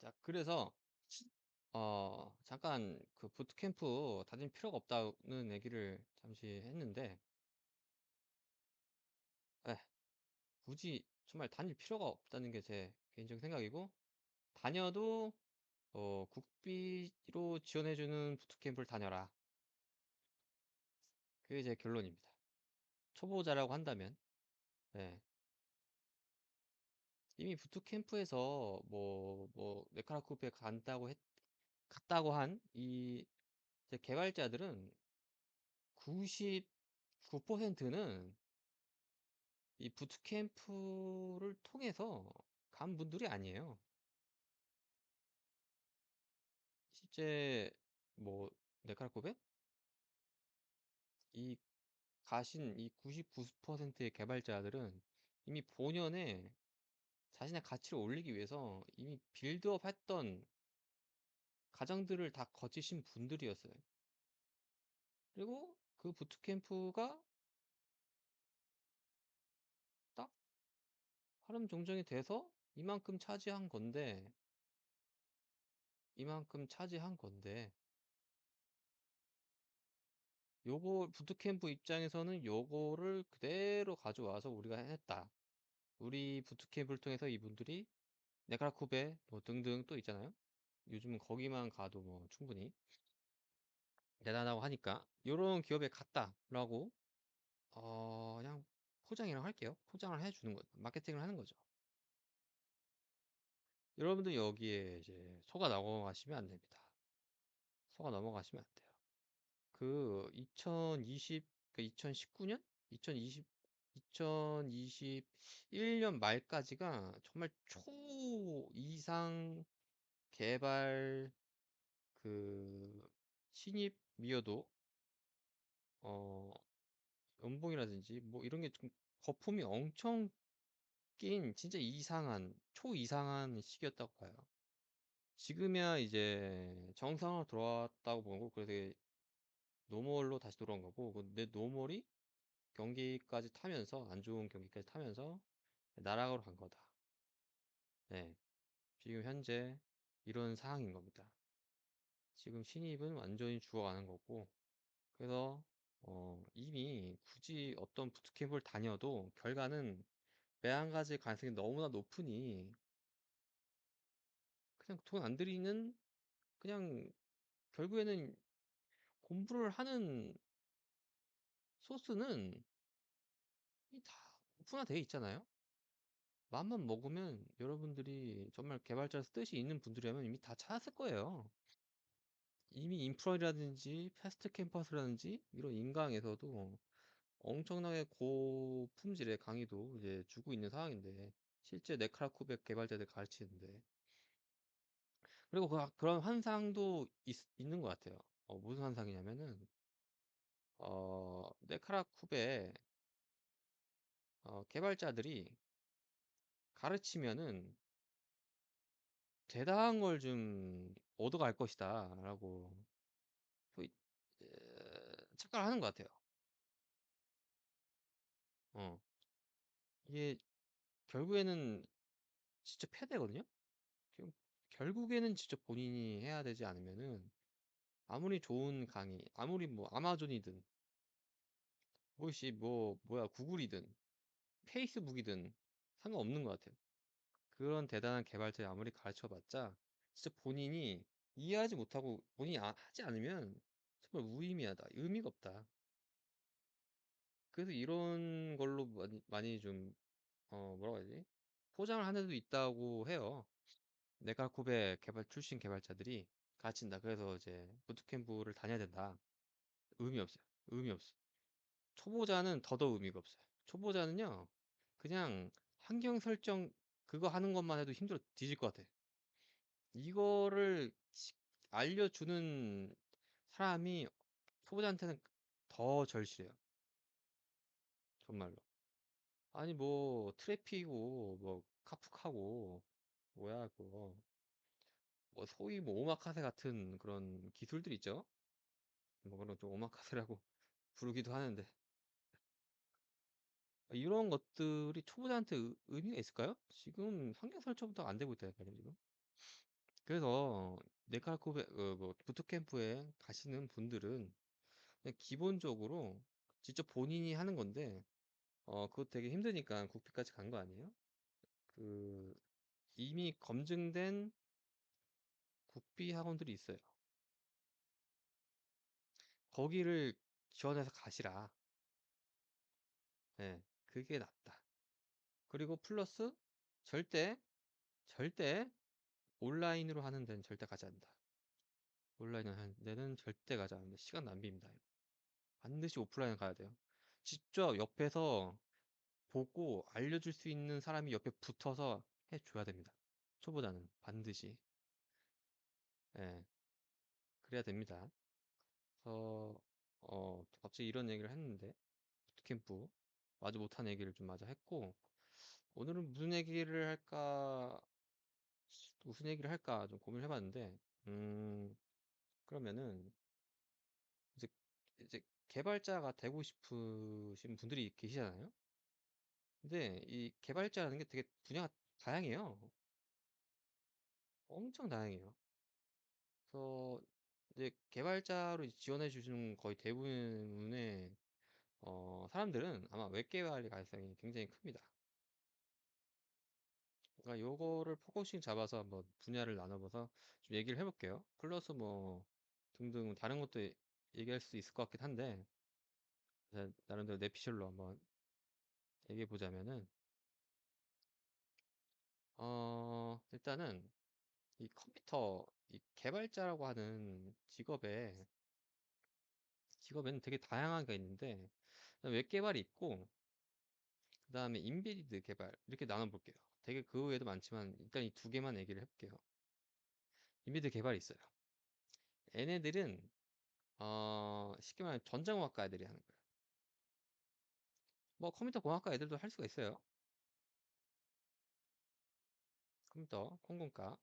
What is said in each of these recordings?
자, 그래서 잠깐 그 부트캠프 다닐 필요가 없다는 얘기를 잠시 했는데, 에, 굳이 정말 다닐 필요가 없다는 게 제 개인적인 생각이고, 다녀도 국비로 지원해주는 부트캠프를 다녀라. 그게 제 결론입니다. 초보자라고 한다면, 네. 이미 부트캠프에서 네카라쿠페 갔다고 한 이 개발자들은 99%는 이 부트캠프를 통해서 간 분들이 아니에요. 실제 네카라코베 이 가신 이 99%의 개발자들은 이미 본연의 자신의 가치를 올리기 위해서 이미 빌드업 했던 과정들을 다 거치신 분들이었어요. 그리고 그 부트캠프가 딱 하름 종정이 돼서 이만큼 차지한 건데 요거 부트캠프 입장에서는 요거를 그대로 가져와서 우리가 해냈다. 우리 부트캠프를 통해서 이분들이 네카라쿠베 등등 또 있잖아요. 요즘은 거기만 가도 충분히 대단하고 하니까 요런 기업에 갔다라고 그냥 포장이라고 할게요. 포장을 해주는 거죠. 마케팅을 하는 거죠. 여러분들 여기에 이제 속아 넘어가시면 안 됩니다. 속아 넘어가시면 안 돼요. 그 2020, 그 2019년? 2020, 2021년 말까지가 정말 초이상 개발 그 신입이어도 어 연봉이라든지 이런 게 좀 거품이 엄청 낀 진짜 이상한 초이상한 시기였다고 봐요. 지금이야 이제 정상으로 돌아왔다고 보고 그래서 노멀로 다시 돌아온 거고 근데 노멀이 경기까지 타면서 안 좋은 경기까지 타면서 나락으로 간 거다. 네, 지금 현재 이런 상황인 겁니다. 지금 신입은 완전히 죽어가는 거고 그래서 이미 굳이 어떤 부트캠프를 다녀도 결과는 매한가지일 가능성이 너무나 높으니 그냥 돈 안 들이는 그냥 결국에는 공부를 하는 소스는 다 오픈화되어 있잖아요. 마음만 먹으면 여러분들이 정말 개발자 뜻이 있는 분들이라면 이미 다 찾았을 거예요. 이미 인프라라든지 패스트 캠퍼스라든지 이런 인강에서도 엄청나게 고품질의 강의도 이제 주고 있는 상황인데 실제 네크라쿠벡 개발자들 가르치는데 그리고 그런 환상도 있는 것 같아요. 무슨 환상이냐면은 네크라쿠벡 개발자들이 가르치면은 대단한 걸 좀 얻어갈 것이다 라고 착각을 하는 것 같아요. 어, 이게 결국에는 진짜 패대거든요. 지금 결국에는 진짜 본인이 해야 되지 않으면은 아무리 좋은 강의, 아무리 아마존이든 뭐야 구글이든 페이스북이든 상관없는 것 같아요. 그런 대단한 개발자에 아무리 가르쳐봤자 진짜 본인이 이해하지 못하고 본인이 하지 않으면 정말 무의미하다, 의미가 없다. 그래서 이런 걸로 많이 좀 뭐라고 해야지? 포장을 하는 데도 있다고 해요. 네카쿠베 개발 출신 개발자들이 가르친다. 그래서 이제 부트캠프를 다녀야 된다. 의미 없어요. 의미 없어. 초보자는 더더 의미가 없어요. 초보자는요, 그냥 환경 설정 그거 하는 것만 해도 힘들어 뒤질 것 같아. 이거를 알려주는 사람이 초보자한테는 더 절실해요. 정말로. 아니 트래피고 카프카고 뭐야 그거 소위 오마카세 같은 그런 기술들 있죠? 그런 좀 오마카세라고 부르기도 하는데 이런 것들이 초보자한테 의미가 있을까요? 지금 환경 설정부터 안 되고 있다니까요 지금. 그래서 네카쿠베 뭐 부트캠프에 가시는 분들은 그냥 기본적으로 직접 본인이 하는 건데 그거 되게 힘드니까 국비까지 간 거 아니에요? 그 이미 검증된 국비 학원들이 있어요. 거기를 지원해서 가시라. 네, 그게 낫다. 그리고 플러스 절대 절대 온라인으로 하는 데는 절대 가지 않는다. 온라인으로 하는 데는 절대 가지 않는다. 시간 낭비입니다. 반드시 오프라인 가야 돼요. 직접 옆에서 보고 알려줄 수 있는 사람이 옆에 붙어서 해줘야 됩니다. 초보자는 반드시. 예, 그래야 됩니다. 그래서 갑자기 이런 얘기를 했는데 부트캠프 마저 못한 얘기를 좀 마저 했고 오늘은 무슨 얘기를 할까 좀 고민을 해봤는데 그러면은 이제 이제 개발자가 되고 싶으신 분들이 계시잖아요. 근데 이 개발자라는 게 되게 분야가 다양해요. 엄청 다양해요. 그래서 이제 개발자로 지원해 주시는 거의 대부분의 사람들은 아마 웹 개발 가능성이 굉장히 큽니다. 그러니까 요거를 포커싱 잡아서 한번 분야를 나눠봐서 좀 얘기를 해볼게요. 플러스 뭐 등등 다른 것도 얘기할 수 있을 것 같긴 한데 제가 나름대로 내 피셜로 한번 얘기해 보자면은 일단은 이 컴퓨터 이 개발자라고 하는 직업에는 되게 다양한 게 있는데 웹 개발이 있고 그 다음에 인베디드 개발 이렇게 나눠볼게요. 되게 그 외에도 많지만 일단 이 두 개만 얘기를 해볼게요. 인베디드 개발이 있어요. 얘네들은 쉽게 말하면 전자공학과 애들이 하는 거예요. 뭐 컴퓨터 공학과 애들도 할 수가 있어요. 컴퓨터 콩공과.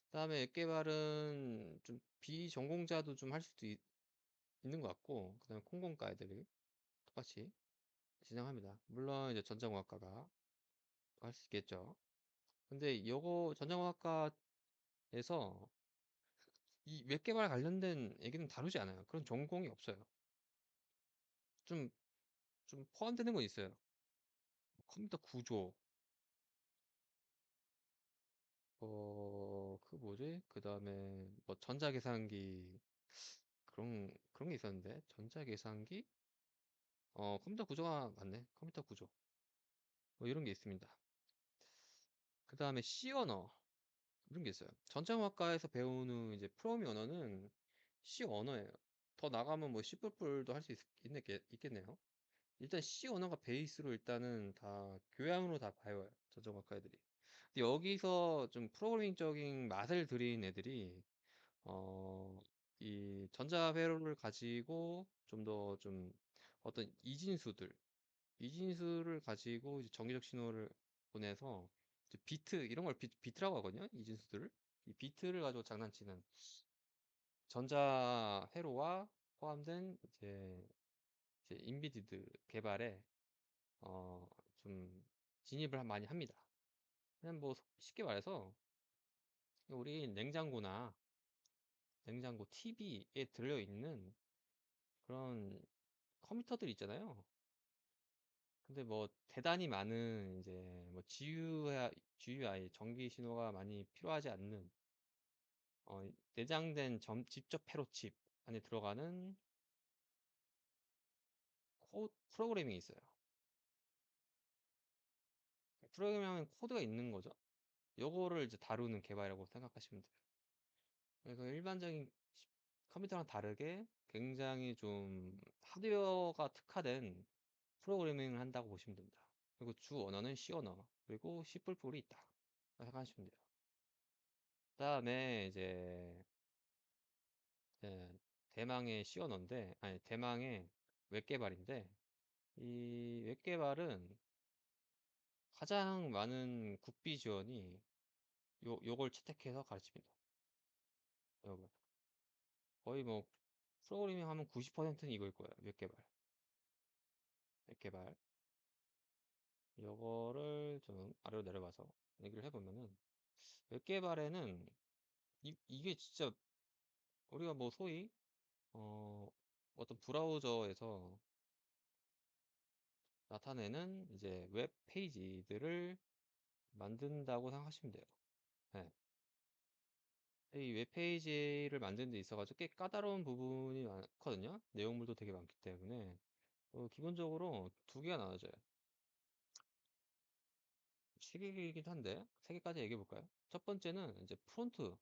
그다음에 웹 개발은 좀 비전공자도 좀 할 수도 있는 것 같고 그다음에 콩공과 애들이 똑같이 진행합니다. 물론 이제 전자공학과가 할 수 있겠죠. 근데 요거 전자공학과에서 이 웹 개발 관련된 얘기는 다루지 않아요. 그런 전공이 없어요. 좀, 좀 포함되는 건 있어요. 컴퓨터 구조, 그 뭐지? 그 다음에 뭐 전자계산기, 그런 게 있었는데, 전자계산기? 컴퓨터 구조가 맞네. 컴퓨터 구조. 뭐 이런 게 있습니다. 그 다음에 C 언어, 이런 게 있어요. 전자공학과에서 배우는 이제 프로그래밍 언어는 C 언어예요. 더 나가면 뭐 C++도 할 수 있겠네요. 일단 C 언어가 베이스로 일단은 다 교양으로 다 배워요. 전자공학과 애들이. 근데 여기서 좀 프로그래밍적인 맛을 들인 애들이 어, 이 전자회로를 가지고 좀 더 좀 어떤 이진수를 가지고 이제 정기적 신호를 보내서 이제 비트 이런 걸 비트라고 하거든요. 이진수들을 이 비트를 가지고 장난치는 전자회로와 포함된 이제 인비디드 개발에 어, 좀 진입을 많이 합니다. 그냥 뭐 쉽게 말해서 우리 냉장고 TV에 들려있는 그런 컴퓨터들 있잖아요. 근데 뭐 대단히 많은 이제 뭐 GUI 전기 신호가 많이 필요하지 않는 내장된 직접 회로칩 안에 들어가는 프로그래밍이 있어요. 프로그래밍하면 코드가 있는 거죠. 요거를 이제 다루는 개발이라고 생각하시면 돼요. 그래서 일반적인 컴퓨터랑 다르게 굉장히 좀 하드웨어가 특화된 프로그래밍을 한다고 보시면 됩니다. 그리고 주 언어는 C 언어, 그리고 C++이 있다. 생각하시면 돼요. 그 다음에 이제 대망의 C 언어인데, 아니, 대망의 웹 개발인데, 이 웹 개발은 가장 많은 국비 지원이 요걸 채택해서 가르칩니다. 요거. 거의 뭐, 프로그래밍 하면 90%는 이거일 거예요. 웹 개발. 웹 개발. 요거를 좀 아래로 내려봐서 얘기를 해보면은 웹 개발에는 이게 진짜 우리가 뭐 소위 어 어떤 브라우저에서 나타내는 이제 웹 페이지들을 만든다고 생각하시면 돼요. 네. 이 웹페이지를 만드는 데 있어가지고 꽤 까다로운 부분이 많거든요. 내용물도 되게 많기 때문에 기본적으로 두 개가 나눠져요. 세 개이긴 한데 세 개까지 얘기해 볼까요? 첫 번째는 이제 프론트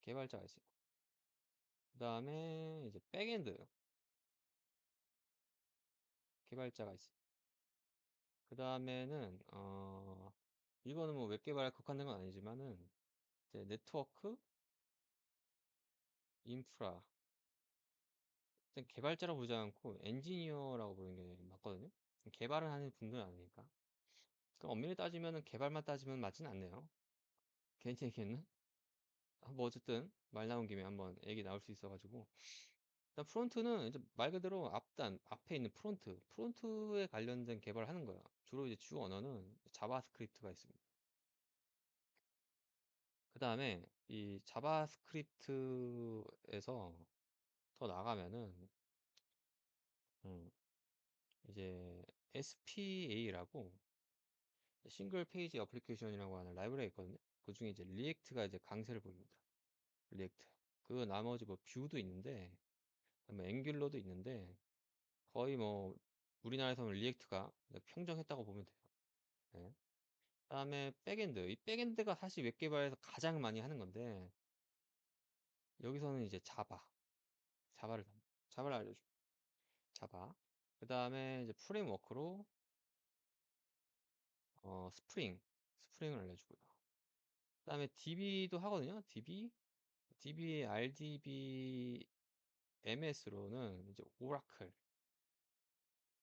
개발자가 있어요. 그 다음에 이제 백엔드 개발자가 있어요. 그 다음에는 이거는 뭐 웹 개발에 국한된 건 아니지만은 이제 네트워크 인프라 일단 개발자라고 부르지 않고 엔지니어라고 부르는 게 맞거든요. 개발을 하는 분들은 아니니까. 그럼 엄밀히 따지면 개발만 따지면 맞진 않네요. 개인 얘기는. 뭐 어쨌든 말 나온 김에 한번 얘기 나올 수 있어가지고. 일단 프론트는 이제 말 그대로 앞단 앞에 있는 프론트에 관련된 개발을 하는 거야. 주로 이제 주 언어는 자바스크립트가 있습니다. 그 다음에 이 자바스크립트에서 더 나가면은 이제 SPA라고 싱글 페이지 어플리케이션이라고 하는 라이브러리가 있거든요. 그 중에 이제 리액트가 이제 강세를 보입니다. 리액트. 그 나머지 뭐 뷰도 있는데, 그다음에 앵귤러도 있는데 거의 뭐 우리나라에서는 리액트가 평정했다고 보면 돼요. 네. 그다음에 백엔드. 이 백엔드가 사실 웹 개발에서 가장 많이 하는 건데 여기서는 이제 자바를 알려줘. 자바. 그다음에 이제 프레임워크로 스프링을 알려주고요. 그다음에 DB도 하거든요. DB, RDB, MS로는 이제 오라클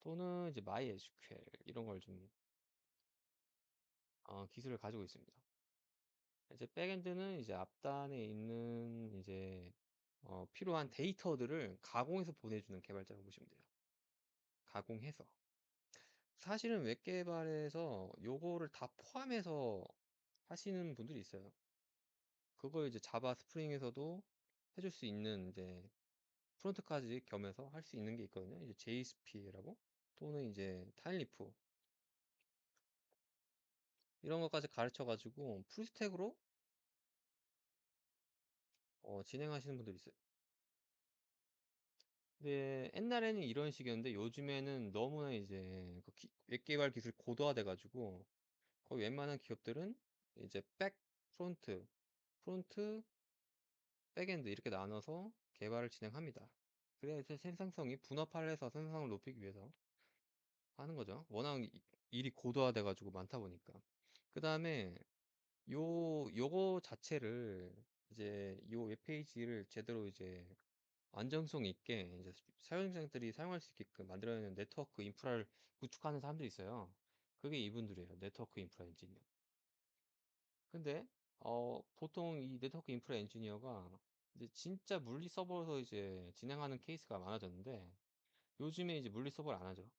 또는 이제 MySQL 이런 걸 좀 기술을 가지고 있습니다. 이제 백엔드는 이제 앞단에 있는 이제 필요한 데이터들을 가공해서 보내주는 개발자라고 보시면 돼요. 가공해서. 사실은 웹 개발에서 요거를 다 포함해서 하시는 분들이 있어요. 그걸 이제 자바 스프링에서도 해줄 수 있는 이제 프론트까지 겸해서 할 수 있는 게 있거든요. 이제 JSP라고 또는 이제 타일리프 이런 것까지 가르쳐 가지고 풀스택으로 진행하시는 분들이 있어요. 근데 옛날에는 이런 식이었는데 요즘에는 너무나 이제 웹 개발 기술 고도화돼 가지고 거의 웬만한 기업들은 이제 프론트, 백엔드 이렇게 나눠서 개발을 진행합니다. 그래서 생산성이 분업화를 해서 생산성을 높이기 위해서 하는 거죠. 워낙 일이 고도화돼 가지고 많다 보니까. 그 다음에 요거 자체를 이제 요 웹페이지를 제대로 이제 안정성 있게 이제 사용자들이 사용할 수 있게끔 만들어내는 네트워크 인프라를 구축하는 사람들이 있어요. 그게 이분들이에요. 네트워크 인프라 엔지니어. 근데 보통 이 네트워크 인프라 엔지니어가 이제 진짜 물리 서버에서 이제 진행하는 케이스가 많아졌는데 요즘에 이제 물리 서버를 안 하죠.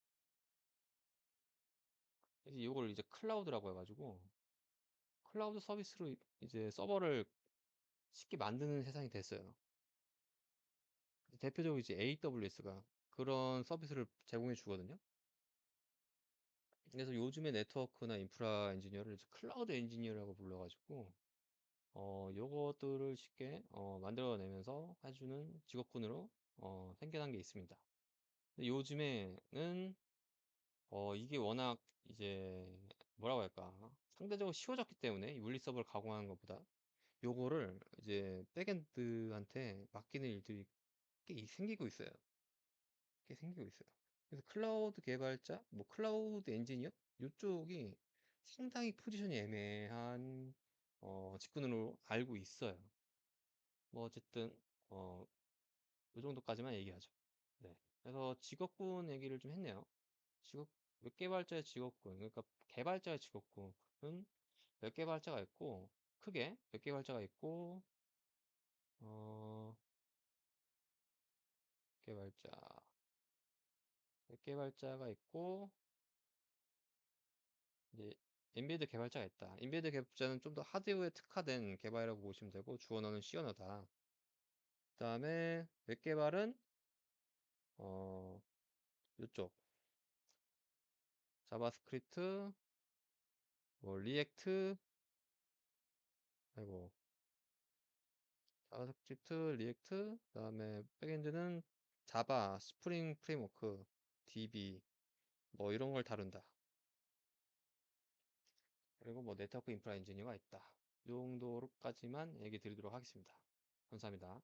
그래서 이걸 이제 클라우드라고 해가지고 클라우드 서비스로 이제 서버를 쉽게 만드는 세상이 됐어요. 대표적으로 이제 AWS가 그런 서비스를 제공해 주거든요. 그래서 요즘에 네트워크나 인프라 엔지니어를 이제 클라우드 엔지니어라고 불러가지고 요것들을 쉽게 만들어내면서 해주는 직업군으로 생겨난 게 있습니다. 근데 요즘에는 이게 워낙 이제 뭐라고 할까 상대적으로 쉬워졌기 때문에 이 물리 서버를 가공하는 것보다 요거를 이제 백엔드한테 맡기는 일들이 꽤 생기고 있어요. 꽤 생기고 있어요. 그래서 클라우드 개발자, 뭐 클라우드 엔지니어 이쪽이 상당히 포지션이 애매한 직군으로 알고 있어요. 뭐 어쨌든 어, 이 정도까지만 얘기하죠. 네. 그래서 직업군 얘기를 좀 했네요. 직업 웹 개발자의 직업군, 그러니까 개발자의 직업군은 웹 개발자가 있고 크게 웹 개발자가 있고 어, 개발자, 웹 개발자가 있고 이제 엔비디아 개발자가 있다. 엔비디아 개발자는 좀 더 하드웨어에 특화된 개발이라고 보시면 되고, 주어 언어는 C 언어다. 그 다음에 웹 개발은 이쪽 자바스크립트, 뭐 리액트, 아이고 자바스크립트, 리액트, 그 다음에 백엔드는 자바, 스프링 프레임워크, DB 뭐 이런 걸 다룬다. 그리고 뭐 네트워크 인프라 엔지니어가 있다. 이 정도까지만 얘기 드리도록 하겠습니다. 감사합니다.